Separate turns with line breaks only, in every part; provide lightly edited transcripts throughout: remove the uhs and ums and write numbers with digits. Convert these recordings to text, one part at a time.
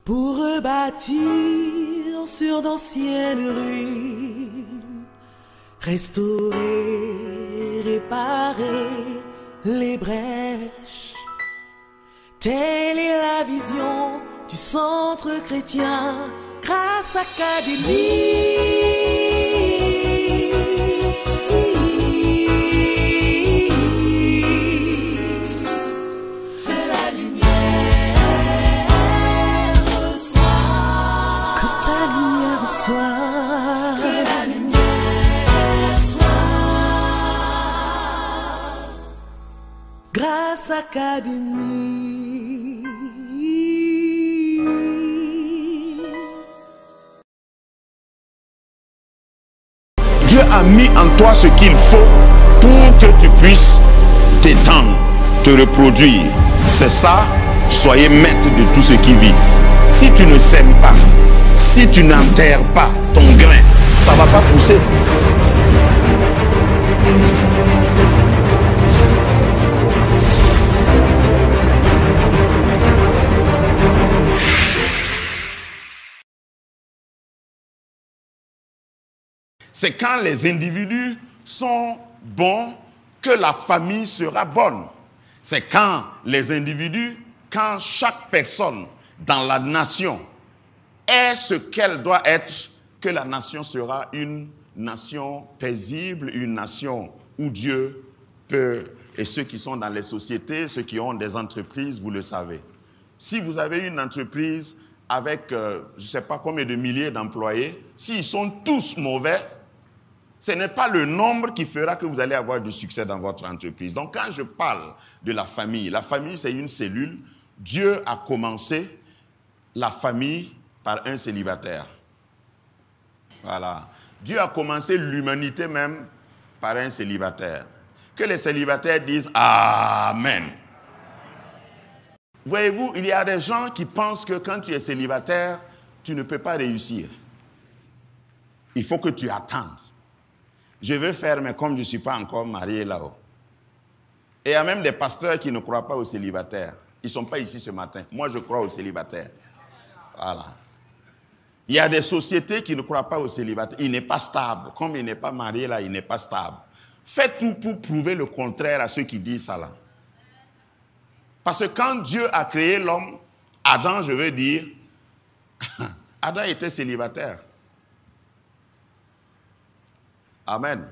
pour rebâtir sur d'anciennes ruines, restaurer, réparer les brèches. Telle est la vision du centre chrétien Grâce Académie. Que la lumière soit. Grâce Académie.
Dieu a mis en toi ce qu'il faut pour que tu puisses t'étendre, te reproduire. C'est ça, soyez maître de tout ce qui vit. Si tu ne sèmes pas, si tu n'enterres pas ton grain, ça ne va pas pousser. C'est quand les individus sont bons que la famille sera bonne. C'est quand les individus, quand chaque personne dans la nation est ce qu'elle doit être, que la nation sera une nation paisible, une nation où Dieu peut, et ceux qui sont dans les sociétés, ceux qui ont des entreprises, vous le savez. Si vous avez une entreprise avec, je ne sais pas combien de milliers d'employés, s'ils sont tous mauvais, ce n'est pas le nombre qui fera que vous allez avoir du succès dans votre entreprise. Donc quand je parle de la famille c'est une cellule. Dieu a commencé la famille par un célibataire. Voilà. Dieu a commencé l'humanité même par un célibataire. Que les célibataires disent Amen. Voyez-vous, il y a des gens qui pensent que quand tu es célibataire, tu ne peux pas réussir. Il faut que tu attendes. Je veux faire, mais comme je ne suis pas encore marié là-haut. Et il y a même des pasteurs qui ne croient pas aux célibataires. Ils ne sont pas ici ce matin. Moi, je crois aux célibataires. Voilà. Il y a des sociétés qui ne croient pas aux célibataires. Il n'est pas stable. Comme il n'est pas marié là, il n'est pas stable. Faites tout pour prouver le contraire à ceux qui disent ça là. Parce que quand Dieu a créé l'homme, Adam, je veux dire, Adam était célibataire. Amen.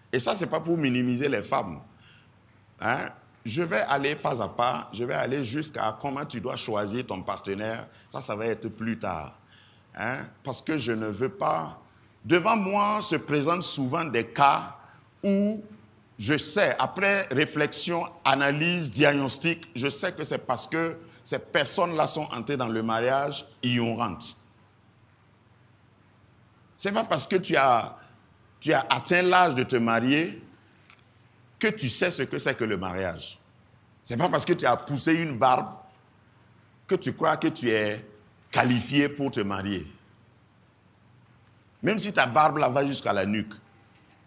Et ça, ce n'est pas pour minimiser les femmes. Hein? Je vais aller pas à pas, je vais aller jusqu'à comment tu dois choisir ton partenaire. Ça va être plus tard. Hein? Parce que je ne veux pas... Devant moi se présentent souvent des cas où je sais, après réflexion, analyse, diagnostic, je sais que c'est parce que ces personnes-là sont entrées dans le mariage ignorantes. Ce n'est pas parce que tu as atteint l'âge de te marier que tu sais ce que c'est que le mariage. Ce n'est pas parce que tu as poussé une barbe que tu crois que tu es qualifié pour te marier. Même si ta barbe là va jusqu'à la nuque,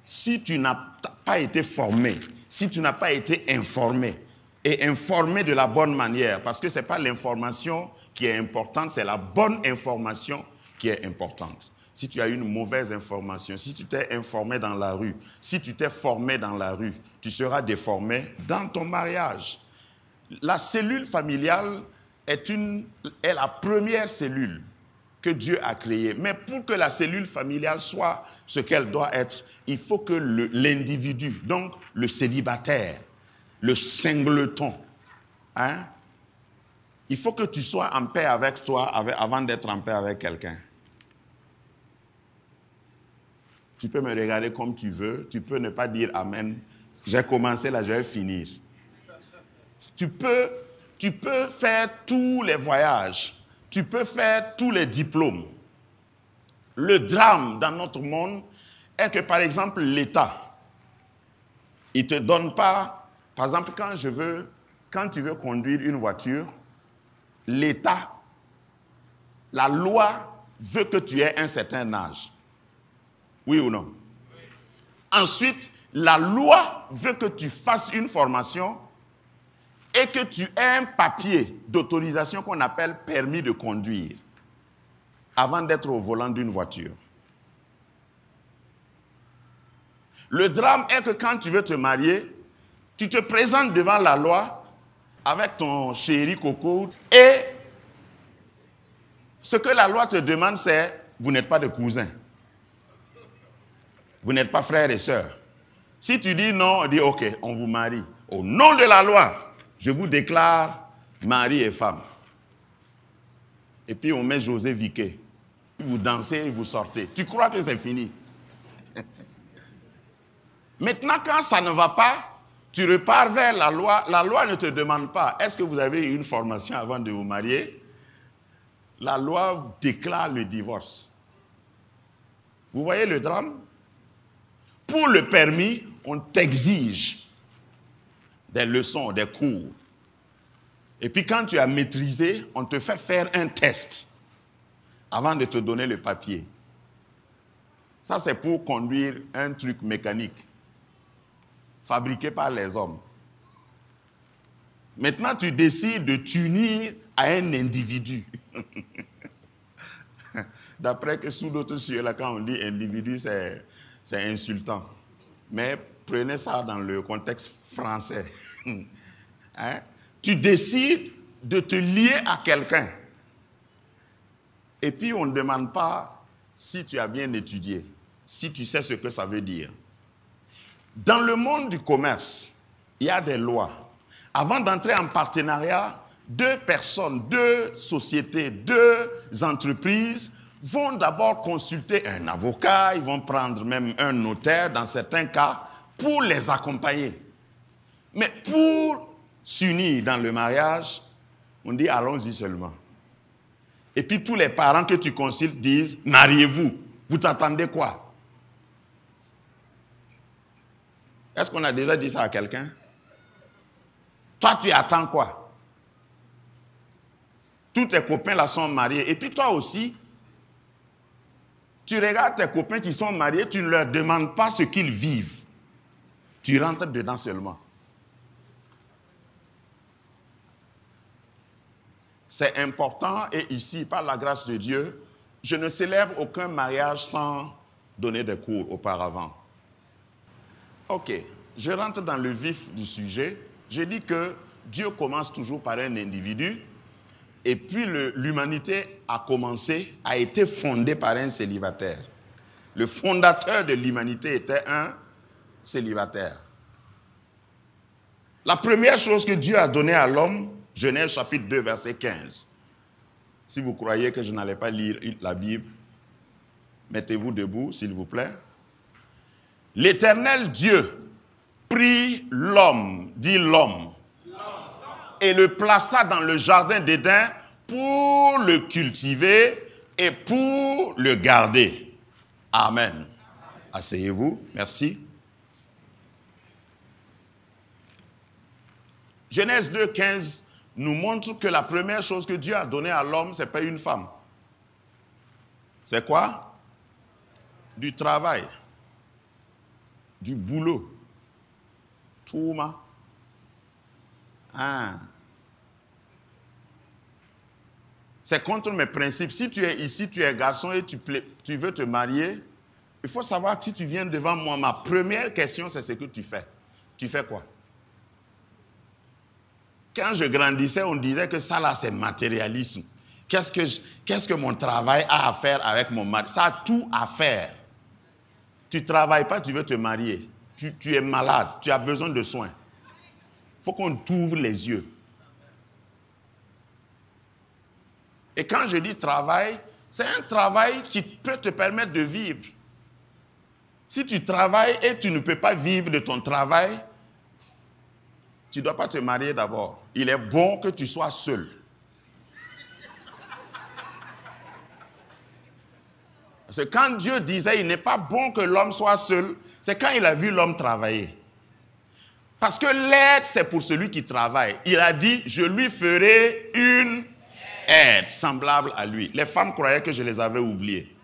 si tu n'as pas été formé, si tu n'as pas été informé, et informé de la bonne manière, parce que ce n'est pas l'information qui est importante, c'est la bonne information qui est importante. Si tu as une mauvaise information, si tu t'es informé dans la rue, si tu t'es formé dans la rue, tu seras déformé dans ton mariage. La cellule familiale est la première cellule que Dieu a créée. Mais pour que la cellule familiale soit ce qu'elle doit être, il faut que l'individu, donc le célibataire, le singleton, hein, il faut que tu sois en paix avec toi avant d'être en paix avec quelqu'un. Tu peux me regarder comme tu veux, tu peux ne pas dire Amen. J'ai commencé là, je vais finir. Tu peux faire tous les voyages, tu peux faire tous les diplômes. Le drame dans notre monde est que, par exemple, l'État, il ne te donne pas, par exemple, quand tu veux conduire une voiture, l'État, la loi veut que tu aies un certain âge. Oui ou non? Oui. Ensuite, la loi veut que tu fasses une formation et que tu aies un papier d'autorisation qu'on appelle permis de conduire avant d'être au volant d'une voiture. Le drame est que quand tu veux te marier, tu te présentes devant la loi avec ton chéri Coco et ce que la loi te demande, c'est vous n'êtes pas de cousins. Vous n'êtes pas frères et sœurs. Si tu dis non, on dit ok, on vous marie. Au nom de la loi, je vous déclare mari et femme. Et puis on met José Viquet. Vous dansez et vous sortez. Tu crois que c'est fini? Maintenant, quand ça ne va pas, tu repars vers la loi. La loi ne te demande pas, est-ce que vous avez eu une formation avant de vous marier? La loi déclare le divorce. Vous voyez le drame? Pour le permis, on t'exige des leçons, des cours. Et puis quand tu as maîtrisé, on te fait faire un test avant de te donner le papier. Ça, c'est pour conduire un truc mécanique fabriqué par les hommes. Maintenant, tu décides de t'unir à un individu. D'après que sous d'autres cieux, là, quand on dit individu, c'est insultant. Mais prenez ça dans le contexte français. Hein? Tu décides de te lier à quelqu'un. Et puis, on ne demande pas si tu as bien étudié, si tu sais ce que ça veut dire. Dans le monde du commerce, il y a des lois. Avant d'entrer en partenariat, deux personnes, deux sociétés, deux entreprises vont d'abord consulter un avocat, ils vont prendre même un notaire dans certains cas pour les accompagner. Mais pour s'unir dans le mariage, on dit allons-y seulement. Et puis tous les parents que tu consultes disent mariez-vous. Vous t'attendez quoi? Est-ce qu'on a déjà dit ça à quelqu'un? Toi, tu attends quoi? Tous tes copains là sont mariés. Et puis toi aussi, tu regardes tes copains qui sont mariés, tu ne leur demandes pas ce qu'ils vivent. Tu rentres dedans seulement. C'est important et ici, par la grâce de Dieu, je ne célèbre aucun mariage sans donner des cours auparavant. Ok, je rentre dans le vif du sujet. Je dis que Dieu commence toujours par un individu et puis l'humanité a été fondée par un célibataire. Le fondateur de l'humanité était un célibataire. La première chose que Dieu a donnée à l'homme, Genèse chapitre 2, verset 15. Si vous croyez que je n'allais pas lire la Bible, mettez-vous debout, s'il vous plaît. L'Éternel Dieu prit l'homme, dit l'homme, et le plaça dans le jardin d'Éden pour le cultiver et pour le garder. Amen. Asseyez-vous, merci. Genèse 2, 15 nous montre que la première chose que Dieu a donnée à l'homme, ce n'est pas une femme. C'est quoi? Du travail. Du boulot. Touma. C'est contre mes principes. Si tu es ici, tu es garçon et tu veux te marier, il faut savoir que si tu viens devant moi, ma première question, c'est ce que tu fais. Tu fais quoi? Quand je grandissais, on disait que ça là, c'est matérialisme. Qu'est-ce que mon travail a à faire avec mon mari? Ça a tout à faire. Tu ne travailles pas, tu veux te marier. Tu es malade, tu as besoin de soins. Il faut qu'on t'ouvre les yeux. Et quand je dis travail, c'est un travail qui peut te permettre de vivre. Si tu travailles et tu ne peux pas vivre de ton travail, tu ne dois pas te marier d'abord. Il est bon que tu sois seul. Parce que quand Dieu disait il n'est pas bon que l'homme soit seul, c'est quand il a vu l'homme travailler. Parce que l'aide, c'est pour celui qui travaille. Il a dit, je lui ferai une aide semblable à lui. Les femmes croyaient que je les avais oubliées.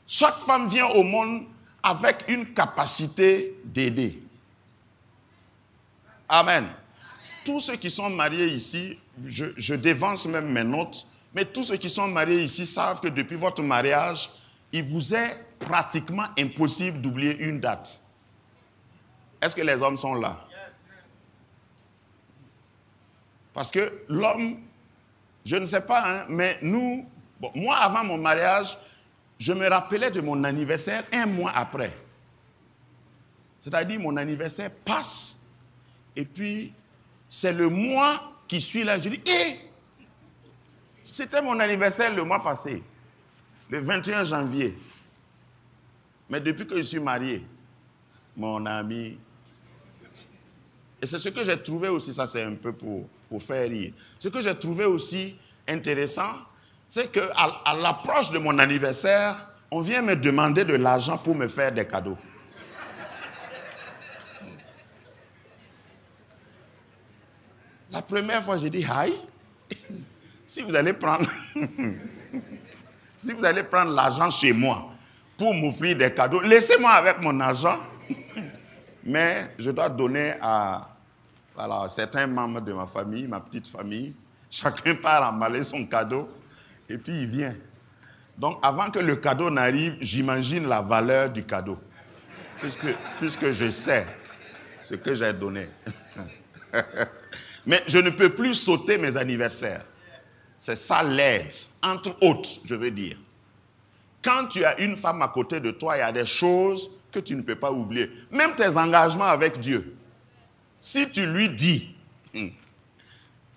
Chaque femme vient au monde avec une capacité d'aider. Amen. tous ceux qui sont mariés ici, je dévance même mes notes, mais tous ceux qui sont mariés ici savent que depuis votre mariage, il vous est pratiquement impossible d'oublier une date. Est-ce que les hommes sont là? Parce que l'homme, je ne sais pas, hein, mais nous, bon, moi avant mon mariage, je me rappelais de mon anniversaire 1 mois après. C'est-à-dire mon anniversaire passe et puis c'est le mois qui suit là, je dis, c'était mon anniversaire le mois passé, le 21 janvier. Mais depuis que je suis marié, mon ami, et c'est ce que j'ai trouvé aussi, ça c'est un peu pour faire rire, ce que j'ai trouvé aussi intéressant, c'est qu'à l'approche de mon anniversaire, on vient me demander de l'argent pour me faire des cadeaux. La première fois, j'ai dit, aïe, si vous allez prendre l'argent chez moi pour m'offrir des cadeaux, laissez-moi avec mon argent, mais je dois donner à certains membres de ma famille, ma petite famille. Chacun part emballer son cadeau et puis il vient. Donc avant que le cadeau n'arrive, j'imagine la valeur du cadeau, puisque je sais ce que j'ai donné. Mais je ne peux plus sauter mes anniversaires. C'est ça l'aide, entre autres, je veux dire. Quand tu as une femme à côté de toi, il y a des choses que tu ne peux pas oublier. Même tes engagements avec Dieu. Si tu lui dis,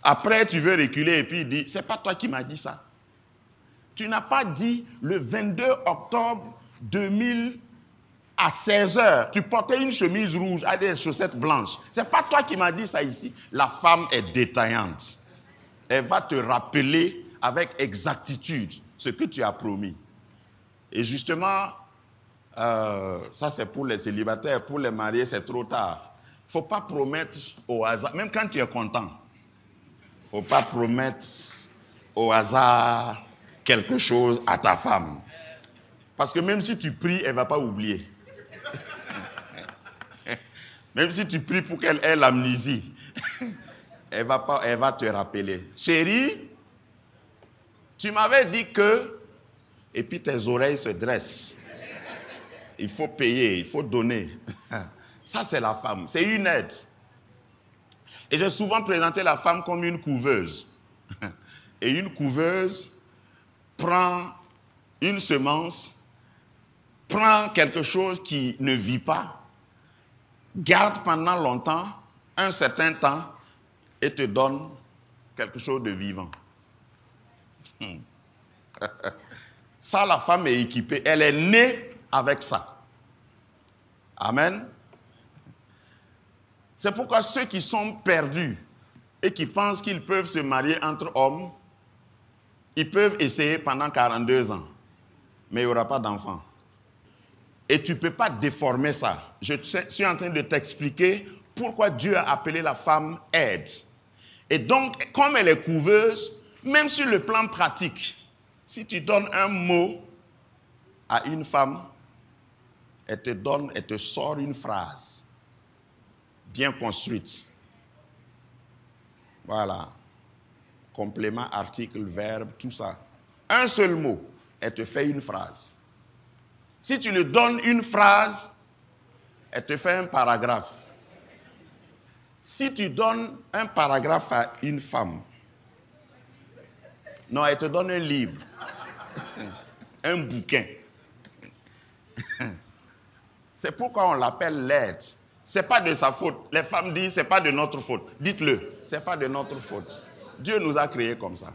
après tu veux reculer et puis il dit, c'est pas toi qui m'as dit ça. Tu n'as pas dit le 22 octobre 2000 à 16h, tu portais une chemise rouge avec des chaussettes blanches. C'est pas toi qui m'as dit ça ici. La femme est détaillante. Elle va te rappeler avec exactitude ce que tu as promis. Et justement, ça c'est pour les célibataires, pour les mariés c'est trop tard. Il ne faut pas promettre au hasard, même quand tu es content. Il ne faut pas promettre au hasard quelque chose à ta femme. Parce que même si tu pries, elle ne va pas oublier. Même si tu pries pour qu'elle ait l'amnésie, elle va te rappeler. Chérie, tu m'avais dit que... Et puis tes oreilles se dressent. Il faut payer, il faut donner. Ça, c'est la femme. C'est une aide. Et j'ai souvent présenté la femme comme une couveuse. Et une couveuse prend une semence, prend quelque chose qui ne vit pas, garde pendant longtemps, un certain temps, et te donne quelque chose de vivant. Ça, la femme est équipée. Elle est née avec ça. Amen. C'est pourquoi ceux qui sont perdus et qui pensent qu'ils peuvent se marier entre hommes, ils peuvent essayer pendant 42 ans. Mais il n'y aura pas d'enfant. Et tu ne peux pas déformer ça. Je suis en train de t'expliquer pourquoi Dieu a appelé la femme aide. Et donc, comme elle est couveuse, même sur le plan pratique, si tu donnes un mot à une femme, elle te sort une phrase bien construite. Voilà. Complément, article, verbe, tout ça. Un seul mot, elle te fait une phrase. Si tu lui donnes une phrase, elle te fait un paragraphe. Si tu donnes un paragraphe à une femme, non, elle te donne un livre, un bouquin. C'est pourquoi on l'appelle l'aide. Ce n'est pas de sa faute. Les femmes disent, ce n'est pas de notre faute. Dites-le, ce n'est pas de notre faute. Dieu nous a créés comme ça.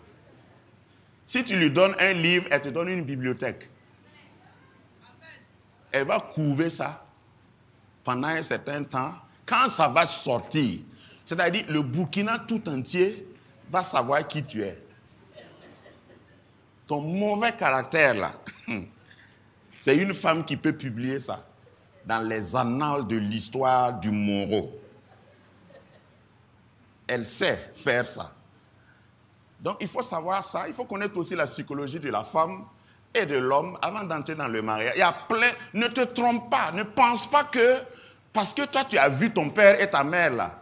Si tu lui donnes un livre, elle te donne une bibliothèque. Elle va couver ça pendant un certain temps. Quand ça va sortir, c'est-à-dire le Burkina tout entier va savoir qui tu es. Ton mauvais caractère là, c'est une femme qui peut publier ça dans les annales de l'histoire du Moro. Elle sait faire ça. Donc il faut savoir ça, il faut connaître aussi la psychologie de la femme et de l'homme avant d'entrer dans le mariage. Il y a plein, ne te trompe pas, ne pense pas que parce que toi tu as vu ton père et ta mère là,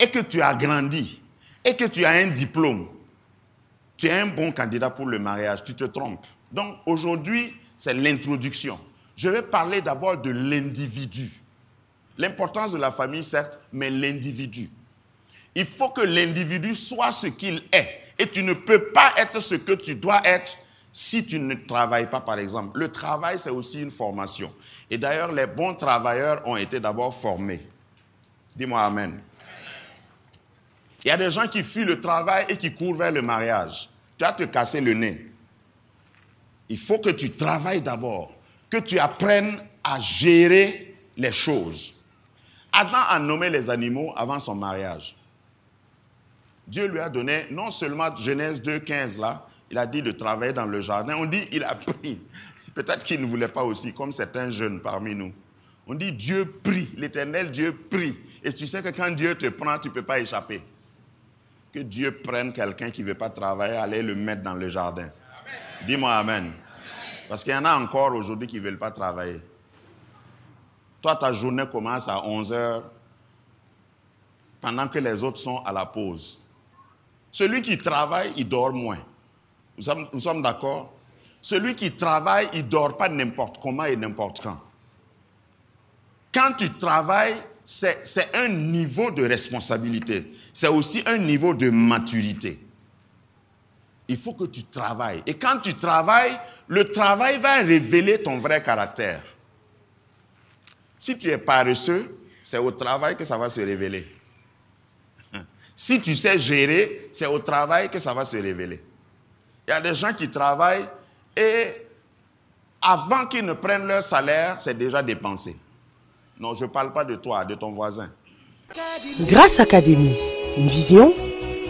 et que tu as grandi, et que tu as un diplôme, tu es un bon candidat pour le mariage, tu te trompes. Donc aujourd'hui, c'est l'introduction. Je vais parler d'abord de l'individu. L'importance de la famille, certes, mais l'individu. Il faut que l'individu soit ce qu'il est. Et tu ne peux pas être ce que tu dois être si tu ne travailles pas, par exemple. Le travail, c'est aussi une formation. Et d'ailleurs, les bons travailleurs ont été d'abord formés. Dis-moi amen. Il y a des gens qui fuient le travail et qui courent vers le mariage. Tu vas te casser le nez. Il faut que tu travailles d'abord, que tu apprennes à gérer les choses. Adam a nommé les animaux avant son mariage. Dieu lui a donné, non seulement Genèse 2,15 là, il a dit de travailler dans le jardin. On dit il a pris. Peut-être qu'il ne voulait pas aussi, comme certains jeunes parmi nous. On dit Dieu prie, l'Éternel Dieu prie. Et tu sais que quand Dieu te prend, tu ne peux pas échapper. Que Dieu prenne quelqu'un qui ne veut pas travailler, aller le mettre dans le jardin. Dis-moi amen. Parce qu'il y en a encore aujourd'hui qui ne veulent pas travailler. Toi, ta journée commence à 11h, pendant que les autres sont à la pause. Celui qui travaille, il dort moins. Nous sommes d'accord? Celui qui travaille, il ne dort pas n'importe comment et n'importe quand. Quand tu travailles, c'est un niveau de responsabilité. C'est aussi un niveau de maturité. Il faut que tu travailles. Et quand tu travailles, le travail va révéler ton vrai caractère. Si tu es paresseux, c'est au travail que ça va se révéler. Si tu sais gérer, c'est au travail que ça va se révéler. Il y a des gens qui travaillent et avant qu'ils ne prennent leur salaire, c'est déjà dépensé. Non, je ne parle pas de toi, de ton voisin.
Grâce Académie, une vision,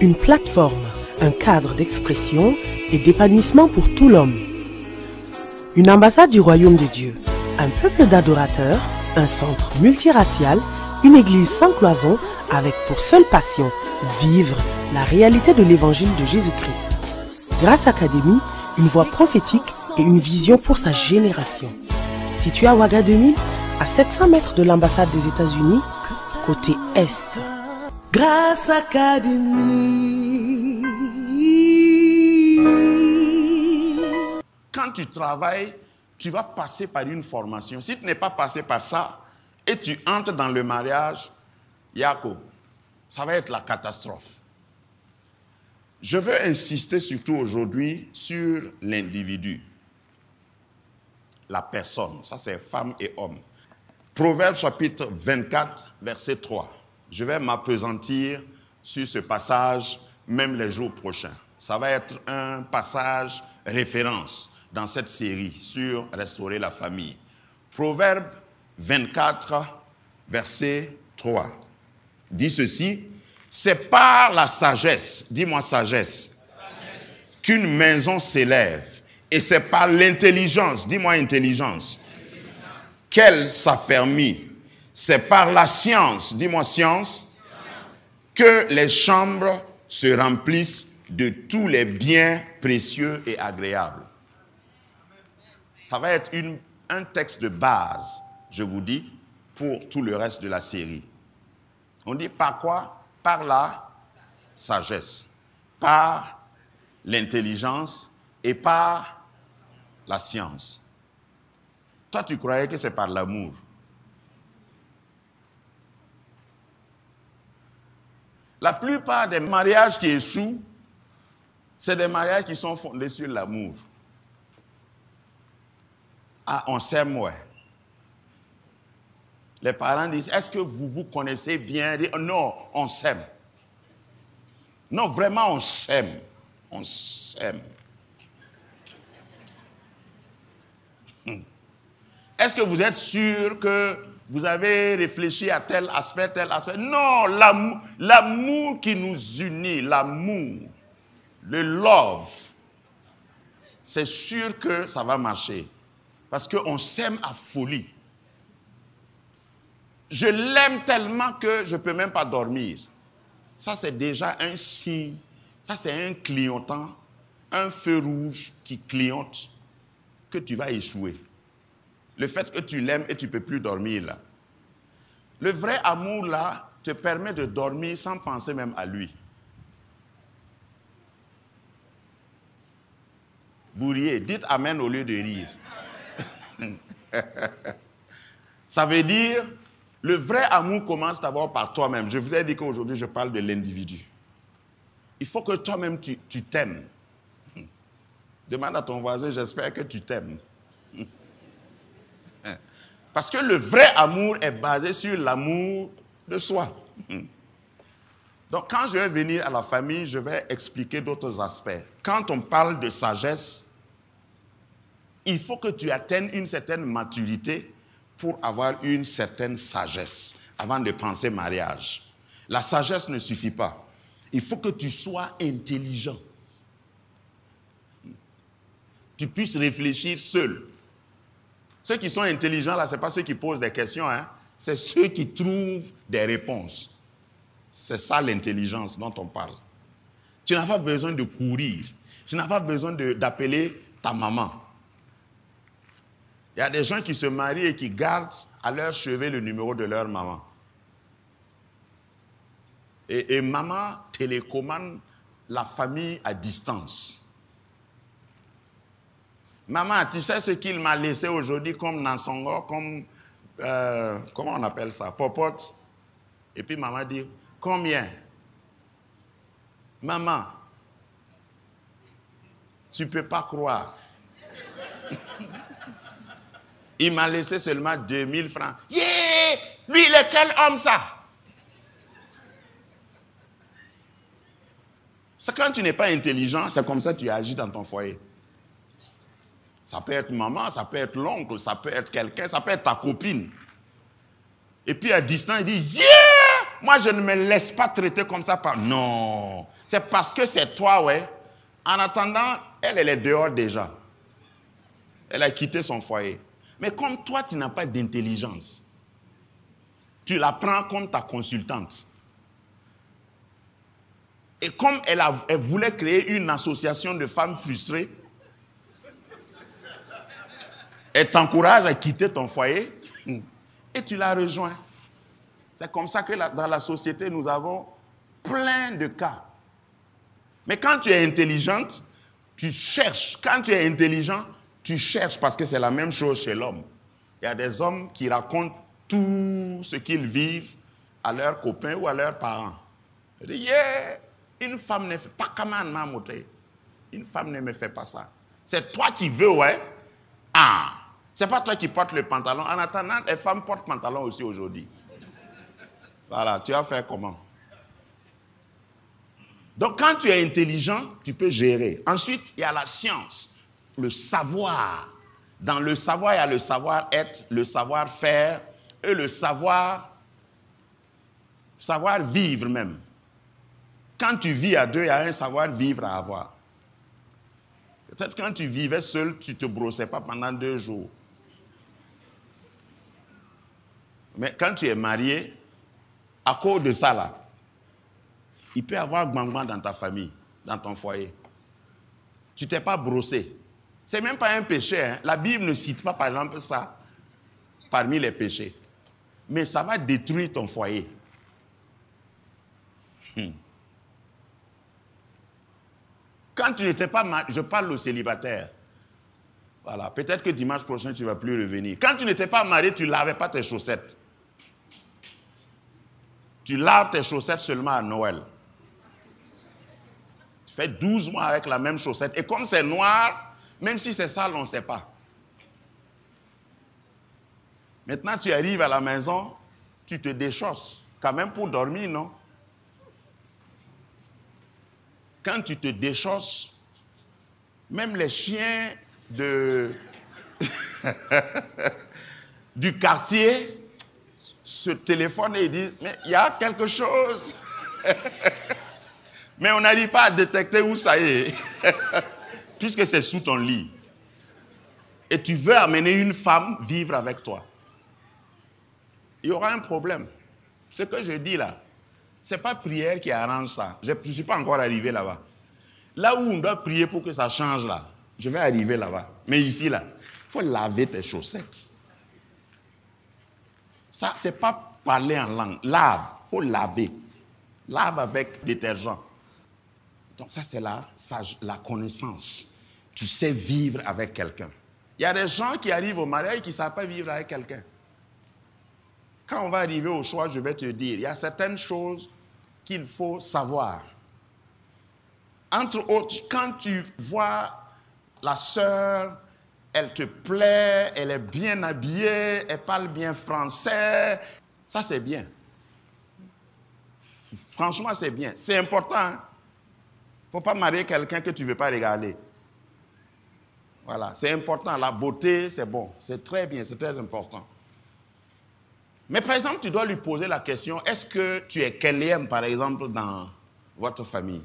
une plateforme, un cadre d'expression et d'épanouissement pour tout l'homme. Une ambassade du royaume de Dieu, un peuple d'adorateurs, un centre multiracial, une église sans cloison avec pour seule passion vivre la réalité de l'évangile de Jésus-Christ. Grâce Académie, une voix prophétique et une vision pour sa génération. Situé à Ouaga 2000, à 700 mètres de l'ambassade des États-Unis, côté Est.
Grâce Académie.
Quand tu travailles, tu vas passer par une formation. Si tu n'es pas passé par ça et tu entres dans le mariage, Yako, ça va être la catastrophe. Je veux insister surtout aujourd'hui sur l'individu, la personne. Ça, c'est femme et homme. Proverbe chapitre 24, verset 3. Je vais m'appesantir sur ce passage, même les jours prochains. Ça va être un passage référence dans cette série sur restaurer la famille. Proverbe 24, verset 3. Dit ceci, c'est par la sagesse, dis-moi sagesse, qu'une maison s'élève. Et c'est par l'intelligence, dis-moi intelligence, qu'elle s'affermit. C'est par la science, dis-moi science, que les chambres se remplissent de tous les biens précieux et agréables. Ça va être un texte de base, je vous dis, pour tout le reste de la série. On dit par quoi? Par la sagesse, par l'intelligence et par la science. Toi, tu croyais que c'est par l'amour. La plupart des mariages qui échouent, c'est des mariages qui sont fondés sur l'amour. Ah, on s'aime, ouais. Les parents disent, est-ce que vous vous connaissez bien? Disent, non, on s'aime. Non, vraiment, on s'aime. On s'aime. Est-ce que vous êtes sûr que vous avez réfléchi à tel aspect, tel aspect? Non, l'amour qui nous unit, l'amour, le love, c'est sûr que ça va marcher. Parce qu'on s'aime à folie. Je l'aime tellement que je ne peux même pas dormir. Ça, c'est déjà un signe. Ça, c'est un clignotant, un feu rouge qui clignote que tu vas échouer. Le fait que tu l'aimes et tu ne peux plus dormir là. Le vrai amour là, te permet de dormir sans penser même à lui. Vous riez, dites amen au lieu de rire. Ça veut dire, le vrai amour commence d'abord par toi-même. Je vous ai dit qu'aujourd'hui, je parle de l'individu. Il faut que toi-même, tu t'aimes. Demande à ton voisin, j'espère que tu t'aimes. Parce que le vrai amour est basé sur l'amour de soi. Donc, quand je vais venir à la famille, je vais expliquer d'autres aspects. Quand on parle de sagesse, il faut que tu atteignes une certaine maturité pour avoir une certaine sagesse avant de penser mariage. La sagesse ne suffit pas. Il faut que tu sois intelligent. Tu puisses réfléchir seul. Ceux qui sont intelligents, là, ce n'est pas ceux qui posent des questions, hein. C'est ceux qui trouvent des réponses. C'est ça l'intelligence dont on parle. Tu n'as pas besoin de courir. Tu n'as pas besoin d'appeler ta maman. Il y a des gens qui se marient et qui gardent à leur chevet le numéro de leur maman. Et maman télécommande la famille à distance. Maman, tu sais ce qu'il m'a laissé aujourd'hui comme Nansongo, comme, comment on appelle ça, popote. Et puis maman dit, combien? Maman, tu ne peux pas croire. Il m'a laissé seulement 2000 francs. Yeah! Lui, il est quel homme ça? C'est quand tu n'es pas intelligent, c'est comme ça que tu agis dans ton foyer. Ça peut être maman, ça peut être l'oncle, ça peut être quelqu'un, ça peut être ta copine. Et puis à distance, il dit, yeah! Moi, je ne me laisse pas traiter comme ça par... Non, c'est parce que c'est toi, ouais. En attendant, elle est dehors déjà. Elle a quitté son foyer. Mais comme toi, tu n'as pas d'intelligence, tu la prends comme ta consultante. Et comme elle voulait créer une association de femmes frustrées, elle t'encourage à quitter ton foyer et tu la rejoins. C'est comme ça que dans la société, nous avons plein de cas. Mais quand tu es intelligente, tu cherches. Quand tu es intelligent, tu cherches parce que c'est la même chose chez l'homme. Il y a des hommes qui racontent tout ce qu'ils vivent à leurs copains ou à leurs parents. Ils disent, yeah, une femme ne fait pas comme un mamoté. Une femme ne me fait pas ça. C'est toi qui veux, ouais. Ah, c'est pas toi qui portes le pantalon. En attendant, les femmes portent pantalon aussi aujourd'hui. Voilà, tu vas faire comment? Donc, quand tu es intelligent, tu peux gérer. Ensuite, il y a la science, le savoir. Dans le savoir, il y a le savoir-être, le savoir-faire et le savoir-vivre même. Quand tu vis à deux, il y a un savoir-vivre à avoir. Peut-être quand tu vivais seul, tu ne te brossais pas pendant 2 jours. Mais quand tu es marié, à cause de ça là, il peut y avoir gbangban dans ta famille, dans ton foyer. Tu ne t'es pas brossé. Ce n'est même pas un péché. Hein. La Bible ne cite pas, par exemple, ça parmi les péchés. Mais ça va détruire ton foyer. Quand tu n'étais pas marié, je parle aux célibataires. Voilà, peut-être que dimanche prochain, tu ne vas plus revenir. Quand tu n'étais pas marié, tu ne lavais pas tes chaussettes. Tu laves tes chaussettes seulement à Noël. Tu fais 12 mois avec la même chaussette. Et comme c'est noir, même si c'est sale, on ne sait pas. Maintenant, tu arrives à la maison, tu te déchausses. Quand même pour dormir, non? Quand tu te déchausses, même les chiens du quartier se téléphonent et disent, mais il y a quelque chose. Mais on n'arrive pas à détecter où ça est. Puisque c'est sous ton lit. Et tu veux amener une femme vivre avec toi. Il y aura un problème. Ce que je dis là, ce n'est pas prière qui arrange ça. Je ne suis pas encore arrivé là-bas. Là où on doit prier pour que ça change là, je vais arriver là-bas. Mais ici là, il faut laver tes chaussettes. Ça, ce n'est pas parler en langue. Lave. Il faut laver. Lave avec détergent. Donc ça, c'est la connaissance. Tu sais vivre avec quelqu'un. Il y a des gens qui arrivent au mariage qui ne savent pas vivre avec quelqu'un. Quand on va arriver au choix, je vais te dire, il y a certaines choses qu'il faut savoir. Entre autres, quand tu vois la sœur, elle te plaît, elle est bien habillée, elle parle bien français, ça c'est bien. Franchement, c'est bien. C'est important. Il ne faut pas marier quelqu'un que tu ne veux pas regarder. Voilà, c'est important. La beauté, c'est bon. C'est très bien, c'est très important. Mais par exemple, tu dois lui poser la question, est-ce que tu es quelième, par exemple, dans votre famille?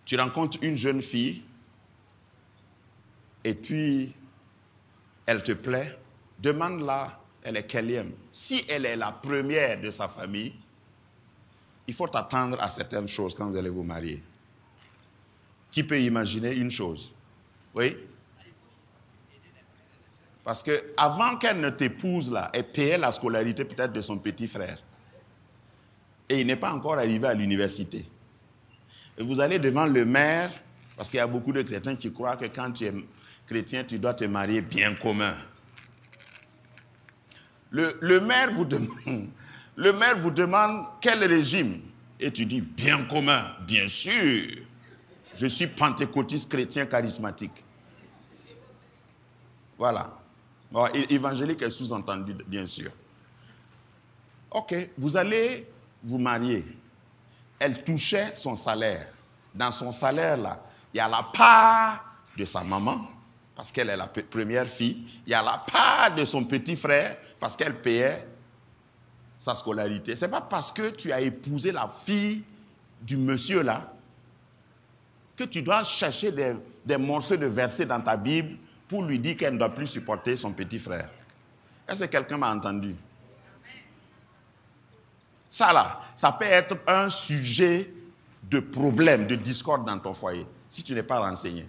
Tu rencontres une jeune fille, et puis elle te plaît, demande-la, elle est quelième. Si elle est la première de sa famille, il faut t'attendre à certaines choses quand vous allez vous marier. Qui peut imaginer une chose? Oui? Parce qu'avant qu'elle ne t'épouse, là, elle payait la scolarité peut-être de son petit frère. Et il n'est pas encore arrivé à l'université. Et vous allez devant le maire, parce qu'il y a beaucoup de chrétiens qui croient que quand tu es chrétien, tu dois te marier bien commun. Le maire vous demande quel régime. Et tu dis bien commun, bien sûr. Je suis pentecôtiste chrétien charismatique. Voilà. Bon, évangélique est sous-entendu, bien sûr. Ok, vous allez vous marier. Elle touchait son salaire. Dans son salaire, là, il y a la part de sa maman, parce qu'elle est la première fille. Il y a la part de son petit frère, parce qu'elle payait sa scolarité. Ce n'est pas parce que tu as épousé la fille du monsieur, là, que tu dois chercher des morceaux de versets dans ta Bible pour lui dire qu'elle ne doit plus supporter son petit frère. Est-ce que quelqu'un m'a entendu? Ça là, ça peut être un sujet de problème, de discorde dans ton foyer, si tu n'es pas renseigné.